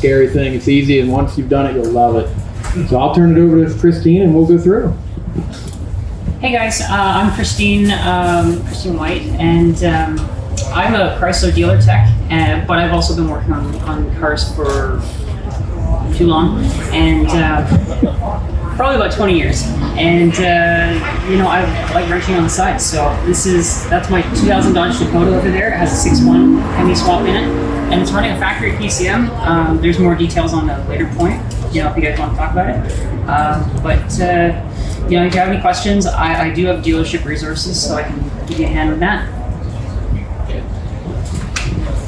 scary thing. It's easy, and once you've done it, you'll love it. So I'll turn it over to Christine, and we'll go through. Hey guys, I'm Christine White, and I'm a Chrysler dealer tech, but I've also been working on cars for too long, and probably about 20 years. And I like wrenching on the side. So that's my 2000 Dodge Dakota over there. It has a 6.1 Hemi Swap in it, and it's running a factory PCM. There's more details on a later point, if you guys want to talk about it. If you have any questions, I do have dealership resources, so I can give you a hand with that.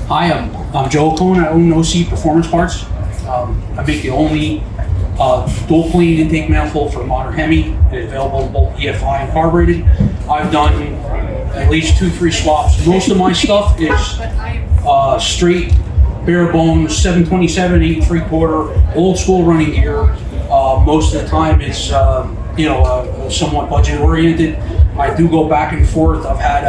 Hi, I'm Joe Cohn. I own OC Performance Parts. I make the only dual plane intake manifold for modern Hemi. It's available in both EFI and carbureted. I've done at least 2-3 swaps. Most of my stuff is straight, bare bones, 727, 8 3/4, old school running gear. Most of the time it's somewhat budget oriented. I do go back and forth. I've had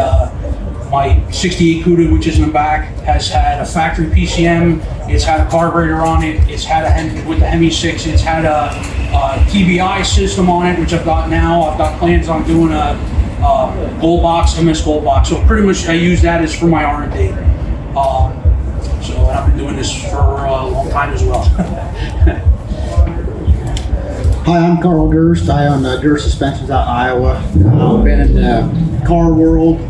my 68 Cuda, which is in the back, has had a factory PCM. It's had a carburetor on it. It's had with the Hemi 6. It's had a TBI system on it, which I've got now. I've got plans on doing a gold box, MS gold box. So pretty much I use that as for my R&D. So I've been doing this for a long time as well. Hi, I'm Carl Durst. I own Durst Suspensions out in Iowa. I've been in the car world,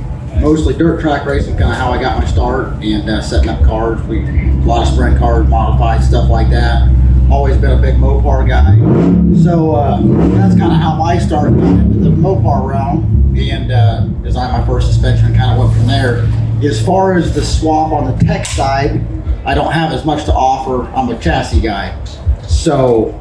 mostly dirt track racing, kind of how I got my start, and setting up cars. A lot of sprint cars, modified stuff like that. Always been a big Mopar guy. So that's kind of how I started into the Mopar realm, and designed my first suspension and kind of went from there. As far as the swap on the tech side, I don't have as much to offer. I'm a chassis guy. So,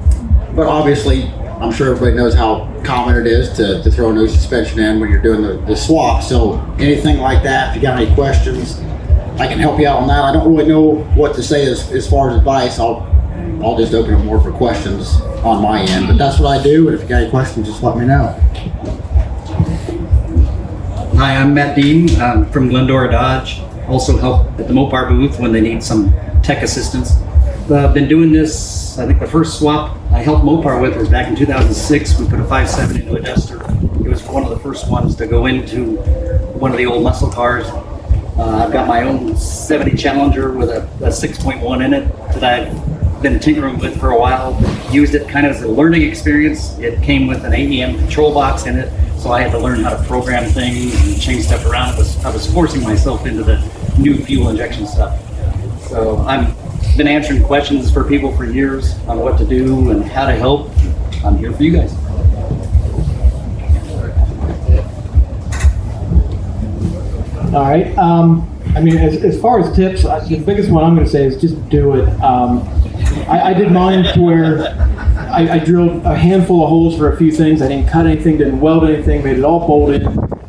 but obviously, I'm sure everybody knows how common it is to throw a new suspension in when you're doing the swap. So anything like that, if you got any questions, I can help you out on that. I don't really know what to say as far as advice. I'll just open it more for questions on my end. But that's what I do, and if you got any questions, just let me know. Hi, I'm Matt Dean from Glendora Dodge. Also help at the Mopar booth when they need some tech assistance. I've been doing this, I think the first swap I helped Mopar with was back in 2006. We put a 5.7 into a Duster. It was one of the first ones to go into one of the old muscle cars. I've got my own 70 Challenger with a 6.1 in it that I've been tinkering with for a while. Used it kind of as a learning experience. It came with an AEM control box in it, so I had to learn how to program things and change stuff around. I was forcing myself into the new fuel injection stuff. So I've been answering questions for people for years on what to do and how to help. I'm here for you guys. All right. As far as tips, the biggest one I'm going to say is just do it. I did mine to where I drilled a handful of holes for a few things. I didn't cut anything, didn't weld anything, made it all bolted.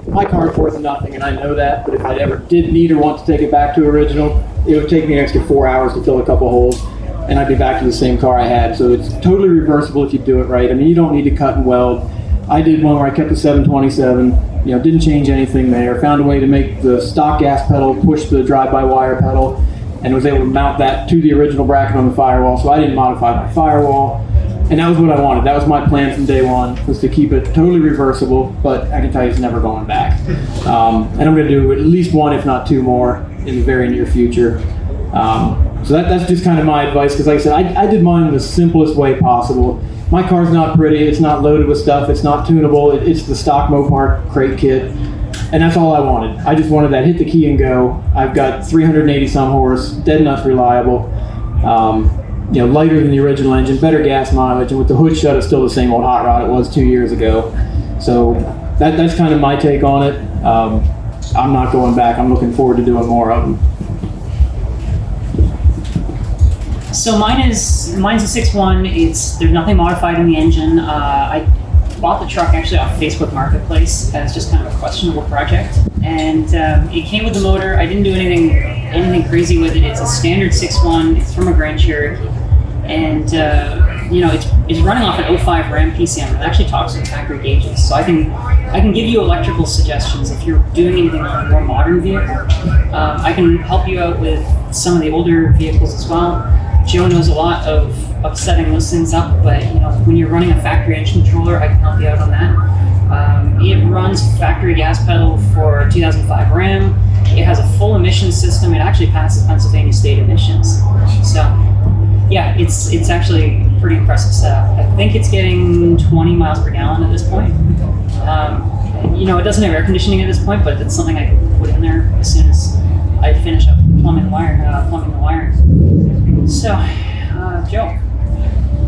My car's worth nothing, and I know that, but if I ever did need or want to take it back to original, it would take me an extra 4 hours to fill a couple holes, and I'd be back to the same car I had. So it's totally reversible if you do it right. I mean, you don't need to cut and weld. I did one where I kept the 727, didn't change anything there. Found a way to make the stock gas pedal push the drive-by-wire pedal, and was able to mount that to the original bracket on the firewall. So I didn't modify my firewall, and that was what I wanted. That was my plan from day one, was to keep it totally reversible, but I can tell you it's never going back. And I'm going to do at least one, if not two more, in the very near future. So that's just kind of my advice, because like I said, I did mine the simplest way possible. My car's not pretty, it's not loaded with stuff, it's not tunable, it's the stock Mopar crate kit, and that's all I wanted. I just wanted that hit the key and go. I've got 380 some horse, dead nuts reliable, lighter than the original engine, better gas mileage, and with the hood shut, it's still the same old hot rod it was 2 years ago. So that's kind of my take on it. I'm not going back. I'm looking forward to doing more of them. So mine's a 6.1. There's nothing modified in the engine. I bought the truck actually off Facebook Marketplace as just kind of a questionable project, and it came with the motor. I didn't do anything crazy with it. It's a standard 6.1. It's from a Grand Cherokee, and it's running off an 05 Ram PCM. It actually talks with factory gauges, so I can give you electrical suggestions if you're doing anything on a more modern vehicle. I can help you out with some of the older vehicles as well. Joe knows a lot of setting those things up, but when you're running a factory engine controller, I can help you out on that. It runs factory gas pedal for 2005 Ram. It has a full emissions system. It actually passes Pennsylvania state emissions. So yeah, it's actually a pretty impressive setup. I think it's getting 20 miles per gallon at this point. It doesn't have air conditioning at this point, but it's something I can put in there as soon as I finish up plumbing the wiring. So,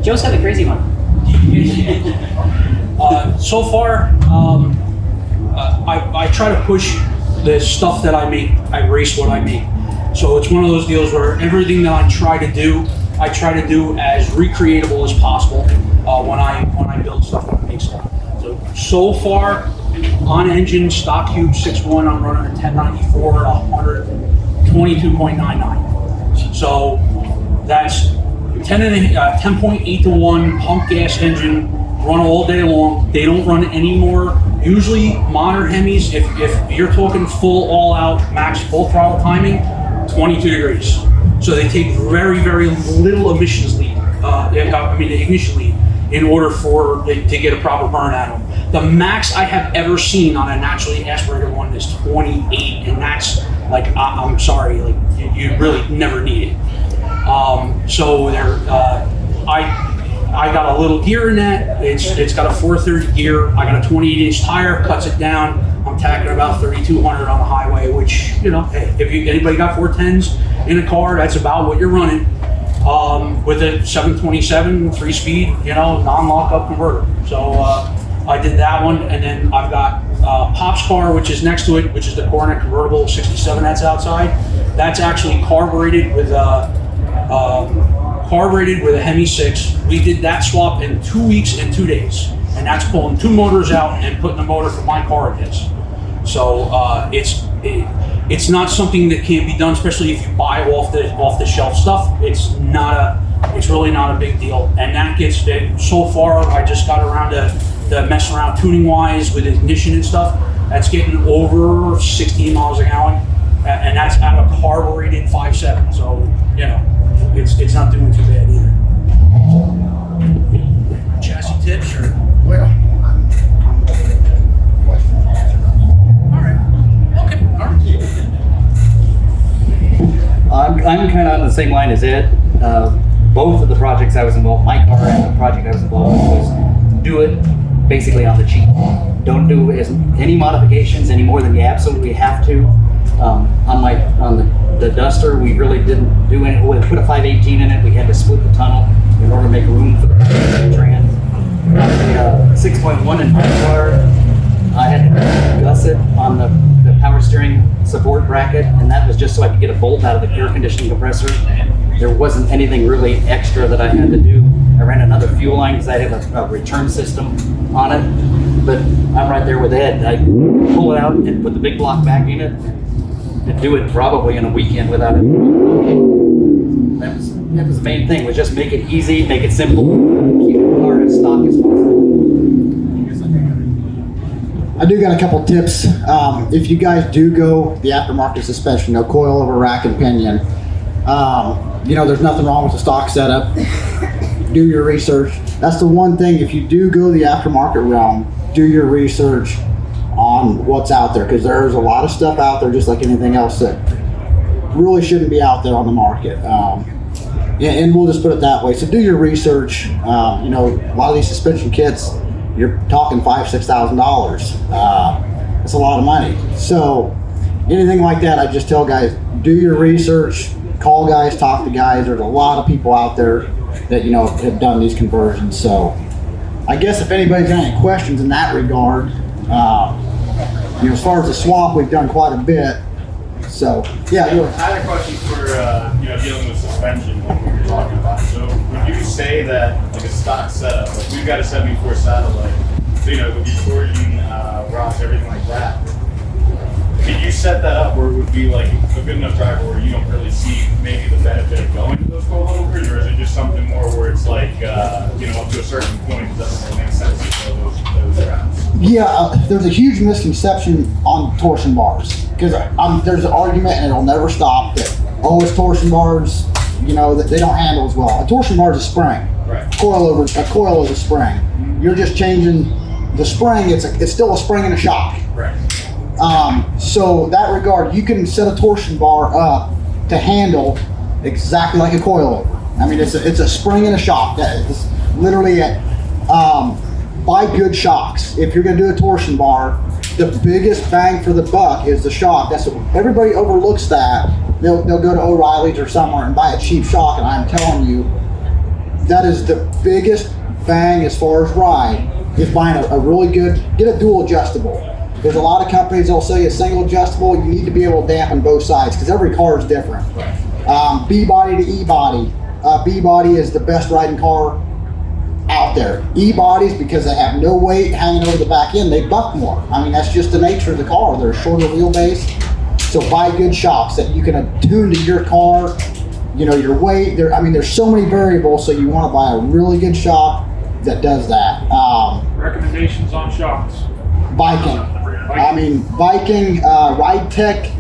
Joe's got the crazy one. So far, I try to push the stuff that I make. I race what I make. So it's one of those deals where everything that I try to do as recreatable as possible when I build stuff and make stuff. So far, on engine stock cube 6.1, I'm running a 1094 at 122.99. So that's 10.8 to 1 pump gas engine, run all day long. They don't run anymore. Usually modern Hemis, if you're talking full all out max full throttle timing, 22 degrees. So they take very, very little emissions lead, ignition lead, in order to get a proper burn out of them. The max I have ever seen on a naturally aspirated one is 28, and that's like, I'm sorry, like you really never need it. So there, I got a little gear in that. It's got a 430 gear. I got a 28-inch tire, cuts it down. I'm tacking about 3,200 on the highway, which, hey, if anybody got 410s in a car, that's about what you're running. With a 727 3-speed, non-lockup converter. So I did that one, and then I've got Pop's car, which is next to it, which is the Coronet convertible 67 that's outside. That's actually carbureted with a Hemi 6. We did that swap in 2 weeks and 2 days, and that's pulling 2 motors out and putting the motor from my car in his. So it's not something that can't be done, especially if you buy off the shelf stuff. It's really not a big deal, and that gets so far. I just got around to messing around tuning wise with ignition and stuff. That's getting over 16 miles a gallon, and that's out of carbureted 5.7. So it's not doing too bad either. Chassis tips or Well, I'm kind of on the same line as Ed. Both of the projects I was involved, my car and the project I was involved with, was do it basically on the cheap. Don't do any modifications any more than you absolutely have to. On the Duster, we really didn't do any. We put a 518 in it. We had to split the tunnel in order to make room for the trans. The 6.1 in my car, I had to gusset on the power steering support bracket, and that was just so I could get a bolt out of the air conditioning compressor. There wasn't anything really extra that I had to do. I ran another fuel line because I have a return system on it, but I'm right there with Ed. I pull it out and put the big block back in it and do it probably in a weekend without it. That was the main thing, was just make it easy, make it simple, keep the car as stock as possible. I do got a couple tips. If you guys do go the aftermarket suspension, coil over rack and pinion, there's nothing wrong with the stock setup. Do your research. That's the one thing. If you do go the aftermarket realm, do your research on what's out there, because there's a lot of stuff out there, just like anything else, that really shouldn't be out there on the market. And we'll just put it that way. So do your research. A lot of these suspension kits, you're talking $5,000-$6,000. It's a lot of money. So anything like that, I just tell guys, do your research, call guys, talk to guys. There's a lot of people out there that have done these conversions. So I guess if anybody's got any questions in that regard, as far as the swap, we've done quite a bit. So yeah. I had a question for dealing with suspension, like we were talking about. So would you say that like a stock setup, like we've got a 74 satellite, so with your torsion rods, everything like that, could you set that up where it would be like a good enough driver where you don't really see maybe the benefit of going to those coilovers, or is it just something more where it's like up to a certain point it doesn't really make sense to go those routes? Yeah, there's a huge misconception on torsion bars, because there's an argument, and it'll never stop, that it's torsion bars, you know, that they don't handle as well. A torsion bar is a spring. Right. A coil is a spring. You're just changing the spring. It's still a spring and a shock. Right. So that regard, you can set a torsion bar up to handle exactly like a coilover. I mean, it's a spring and a shock. It's literally it. Buy good shocks. If you're going to do a torsion bar, the biggest bang for the buck is the shock. That's what everybody overlooks. That they'll go to O'Reilly's or somewhere and buy a cheap shock, and I'm telling you, that is the biggest bang as far as ride. Is buying a really good, get a dual adjustable. There's a lot of companies that'll sell you a single adjustable. You need to be able to dampen both sides because every car is different. B body to E body. B body is the best riding car out there. E bodies, because they have no weight hanging over the back end, they buck more. I mean, that's just the nature of the car. They're a shorter wheelbase. So buy good shocks that you can attune to your car, you know, your weight. There's so many variables, so you want to buy a really good shock that does that. Recommendations on shocks. Biking. Biking, Ride Tech,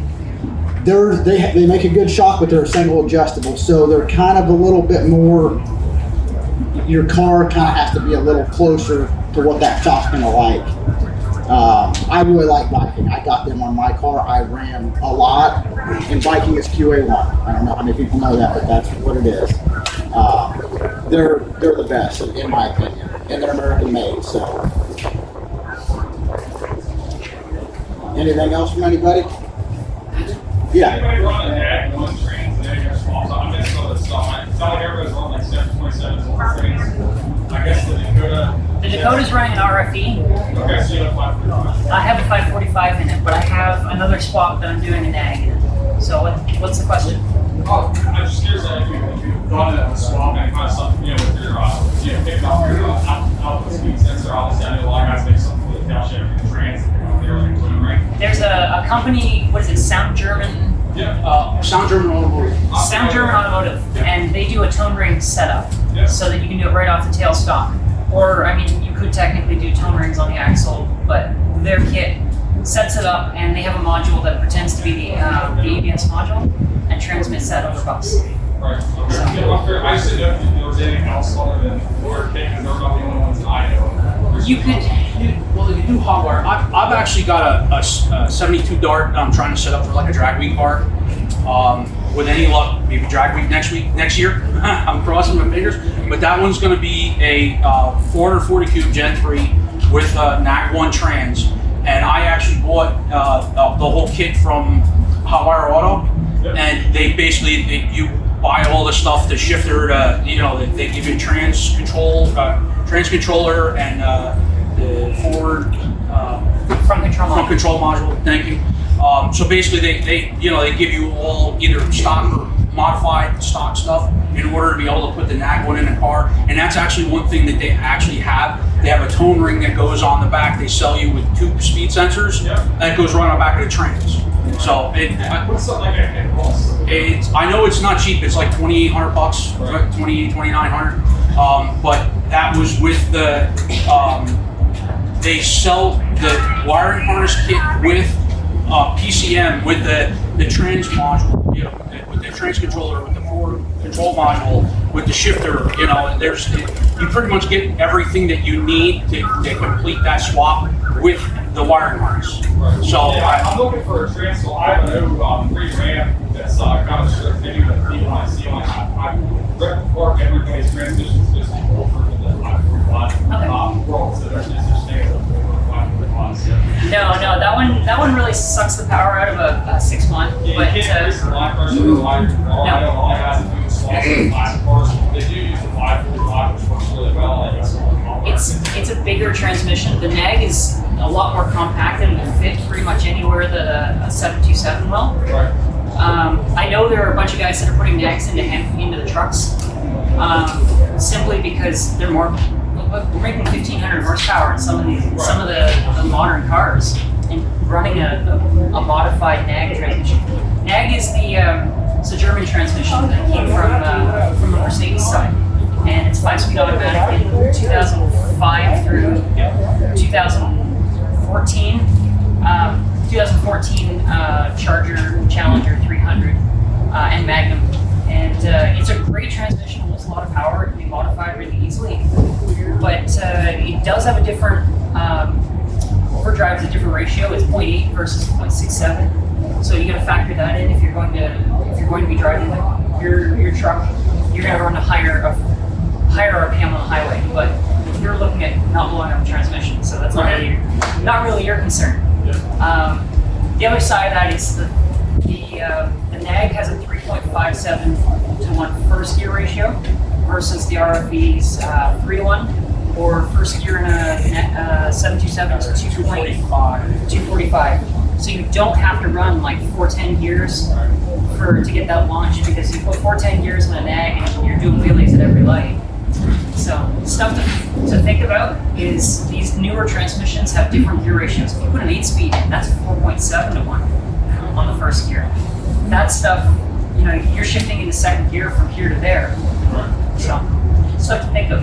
they make a good shock, but they're a single adjustable. So they're kind of a little bit more, your car kind of has to be a little closer to what that shock's gonna like. I really like biking. I got them on my car. I ran a lot, and biking is QA1. I don't know how many people know that, but that's what it is. They're the best, in my opinion, and they're American made. So, anything else from anybody? Yeah. Anybody run a nag one trains and then swaps? I'm going to throw this stuff. It's not like everybody's running like 727s things. I guess the Dakota. The Dakota's running an RFE. Okay, so you have 545. I have a 545 in it, but I have another swap that I'm doing a nag in. So what's the question? Oh, I'm just curious if you've gone to swap and kind of stuff, you know, with your, pick up your output speed sensor. Obviously, I know a lot of guys make something for the downshift and trans. There's a company, what is it, Sound German Automotive, and they do a tone ring setup so that you can do it right off the tailstock. Or, I mean, you could technically do tone rings on the axle, but their kit sets it up and they have a module that pretends to be the ABS module and transmits that over bus. Right. I just didn't know if there was anything else other than Lord King, because they're not the only ones that I know. You do hot wire. I've actually got a 72 Dart I'm trying to set up for like a drag week car. With any luck, maybe drag week next year. I'm crossing my fingers. But that one's going to be a 440 cube Gen 3 with NAC 1 trans. And I actually bought the whole kit from Hot Wire Auto. And they basically, you buy all the stuff, the shifter, they give you trans controller and the forward front control module. Thank you. So basically, they give you all either stock or modified stock stuff in order to be able to put the NAG one in the car. And that's actually one thing that they actually have. They have a tone ring that goes on the back. They sell you with 2 speed sensors that goes right on the back of the trans. So what's something like that cost? I know it's not cheap. It's like $2,800, $2,900. But that was with the. They sell the wiring harness kit with PCM, with the trans module, with the trans controller, with the forward control module, with the shifter. You pretty much get everything that you need to complete that swap with the wiring harness. Right. So I'm looking for a trans. So I have a new 3 Ram that's kind of sort of thing that people want to see on. I work everybody's transmissions just over the 545 world, so there's just standard 545. No, that one really sucks the power out of a 6-month. But I know all guys that do swaps with 5 cars, they do use the 545, which works really well. it's a bigger transmission. The nag is a lot more compact and will fit pretty much anywhere that a 727 will. Right. I know there are a bunch of guys that are putting nags into the trucks simply because they're more. We're making 1,500 horsepower in some of the modern cars, and running a modified nag transmission. Nag is it's a German transmission that came from the Mercedes side, and it's 5-speed automatic in 2005 through 2014. 2014 Charger, Challenger 300, and Magnum, and it's a great transmission, holds a lot of power, it can be modified really easily, but it does have a different, overdrive is a different ratio. It's 0.8 versus 0.67. So you got to factor that in if you're going to be driving your truck. You're going to run a higher RPM on the highway, but you're looking at not blowing up a transmission, so that's not really your concern. The other side of that is the NAG has a 3.57 to 1 first gear ratio versus the RFE's 3 to 1, or first gear in a 727 is 245. So you don't have to run like 410 gears to get that launch, because you put 410 gears in a NAG and you're doing wheelies at every light. So stuff to think about is these newer transmissions have different gear ratios. If you put an 8-speed in, that's 4.7 to 1 on the first gear. That stuff, you're shifting into second gear from here to there. So stuff to think of.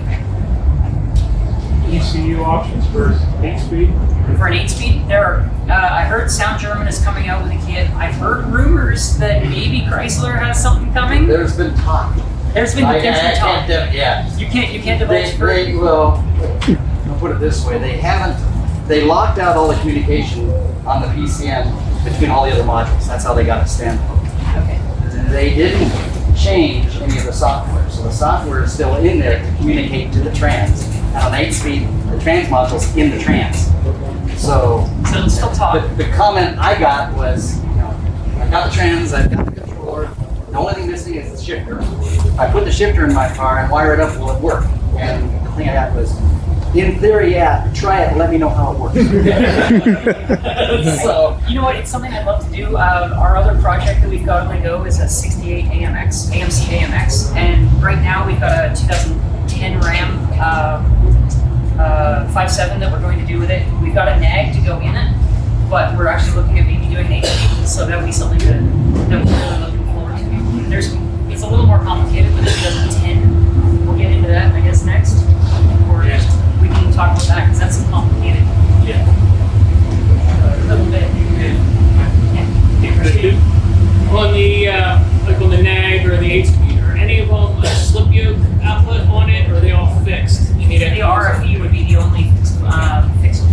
ECU options for 8-speed? For an 8-speed, there are, I heard Sound German is coming out with a kit. I've heard rumors that maybe Chrysler has something coming. There's been talk. There's been I talk. yeah. You can't divulge further. Well, I'll put it this way: they locked out all the communication on the PCM between all the other modules. That's how they got it standalone. Okay. They didn't change any of the software, so the software is still in there to communicate to the trans. And on 8-speed, the trans module's in the trans. So it's still talk. the comment I got was, I've got the trans, I've got the controller. The only thing missing is the shifter. If I put the shifter in my car and wire it up, will it work? And the thing I got was, in theory, yeah, try it and let me know how it works. So, you know what? It's something I'd love to do. Our other project that we've got on the go is a 68 AMC AMX, and right now we've got a 2010 Ram 5.7 that we're going to do with it. We've got a NAG to go in it, but we're actually looking at maybe doing 8-speed, so that would be something that we're really looking forward to. It's a little more complicated with the 2010. We'll get into that, I guess, next. Or we can talk about that, because that's complicated. Yeah. A little bit. On the like on the NAG or the 8-speed, are any of them a slip yoke output on it, or are they all fixed? You need The RFE would be the only fixed.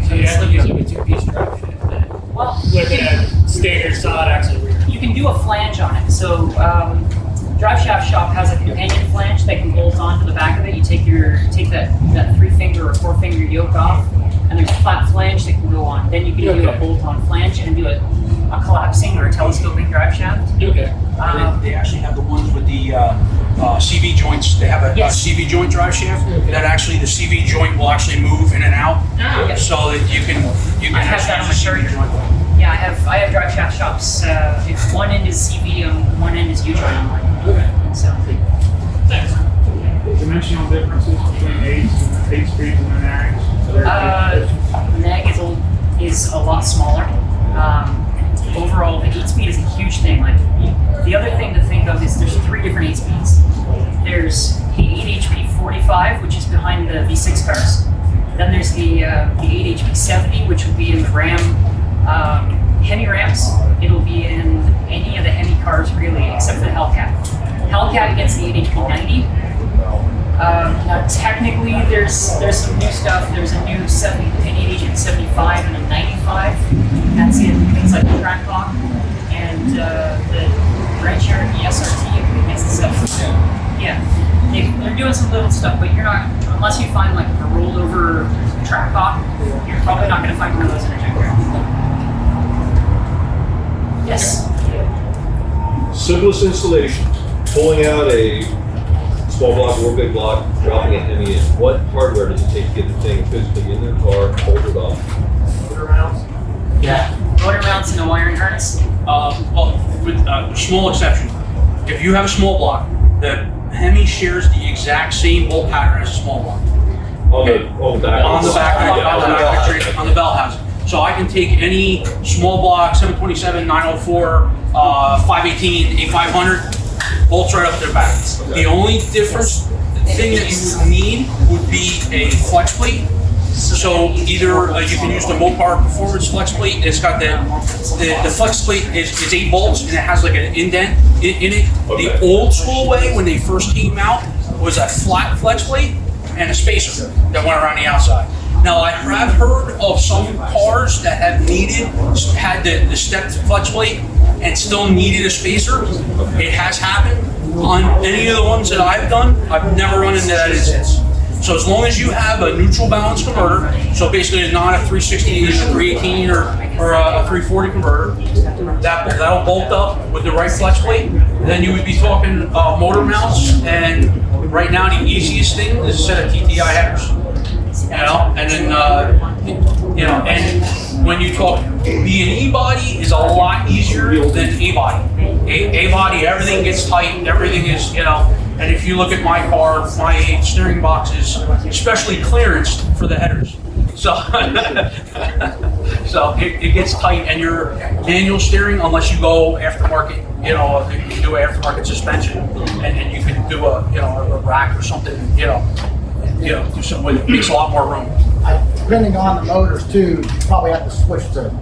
So you have to use like a 2-piece drive shaft then. Well, With a standard solid axle rear. you can do a flange on it. So Drive Shaft Shop has a companion flange that can bolt onto the back of it. You take that 3-finger or 4-finger yoke off, and there's a flat flange that can go on. Then you can do a bolt-on flange and do a collapsing or a telescoping drive shaft. Okay. They actually have the ones with the CV joints. They have a CV joint drive shaft that actually the CV joint will actually move in and out, so that you can I have that on my actually use the CV shirt. joint. Yeah, I have Drive Shaft Shops. If one end is CV and one end is U joint. Okay. So Thanks. Dimensional differences between 8-speeds and the NAGs? the NAG is a lot smaller. Overall, the 8-speed is a huge thing. Like the other thing to think of is there's 3 different 8-speeds. There's the 8HP 45, which is behind the V6 cars. Then there's the 8HP 70, which will be in the Ram, Hemi Rams. It'll be in any of the Hemi cars really, except for the Hellcat. Hellcat gets the 8HP 90. Now technically there's some new stuff. There's a new an 8HP 75 and a 95. That's in things like the track lock and the Grand Cherokee SRT against the 70. Yeah, they're doing some little stuff, but you're not, unless you find like a rolled over track hawk, you're probably not going to find one of those in a junkyard. Yes. Simplest installation, pulling out a small block or big block, dropping a Hemi in. What hardware does it take to get the thing physically in the car, hold it off? Motor mounts? Yeah. Motor mounts and a wiring harness. Well, with a small exception, if you have a small block, the Hemi shares the exact same bolt pattern as a small block. On the back. On the bell housing. So I can take any small block, 727, 904, 518, 8500, bolts right up their back. The only difference thing that you would need would be a flex plate So either you can use the Mopar Performance Flex Plate. It's got the flex plate is 8 bolts and it has like an indent in it. The old school way when they first came out was a flat flex plate and a spacer that went around the outside. Now I have heard of some cars that have had the stepped flex plate and still needed a spacer. It has happened. On any of the ones that I've done, I've never run into that instance. So as long as you have a neutral balance converter, so basically it's not a 360 or 318 or a 340 converter, that'll bolt up with the right flex plate. Then you would be talking motor mounts, and right now the easiest thing is a set of TTI headers. You know, and then you know, and when you talk B&E body is a lot easier than A body. A body, everything gets tight, everything is, you know. And if you look at my car, my steering box is especially clearanced for the headers. So, so it gets tight, and your manual steering, unless you go aftermarket, you know, you can do aftermarket suspension, and you can do a rack or something, you know, do something with it. Makes a lot more room. Depending on the motors too, you probably have to switch the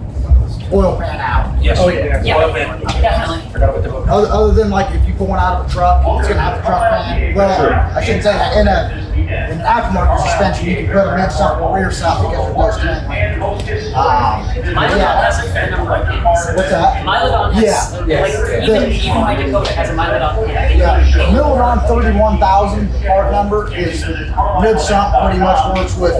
oil pan out. Yes. Oh yeah. Oil pan. Definitely. Forgot about the motor. Other than like if you're going out of a truck, it's gonna have the truck pan. Well, I shouldn't say that. In an aftermarket suspension, you can put a mid sump or rear sump because of those things. Mylodon has a fair number of pins. What's that? Mylodon has, even my Dakota has a Mylodon pin. Yeah, Milodon 31,000 part number is mid sump. Pretty much works with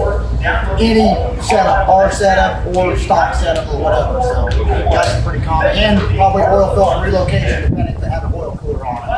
any setup, R setup or stock setup or whatever. So that's pretty common. And probably oil filter relocation depending if they have an oil cooler on it.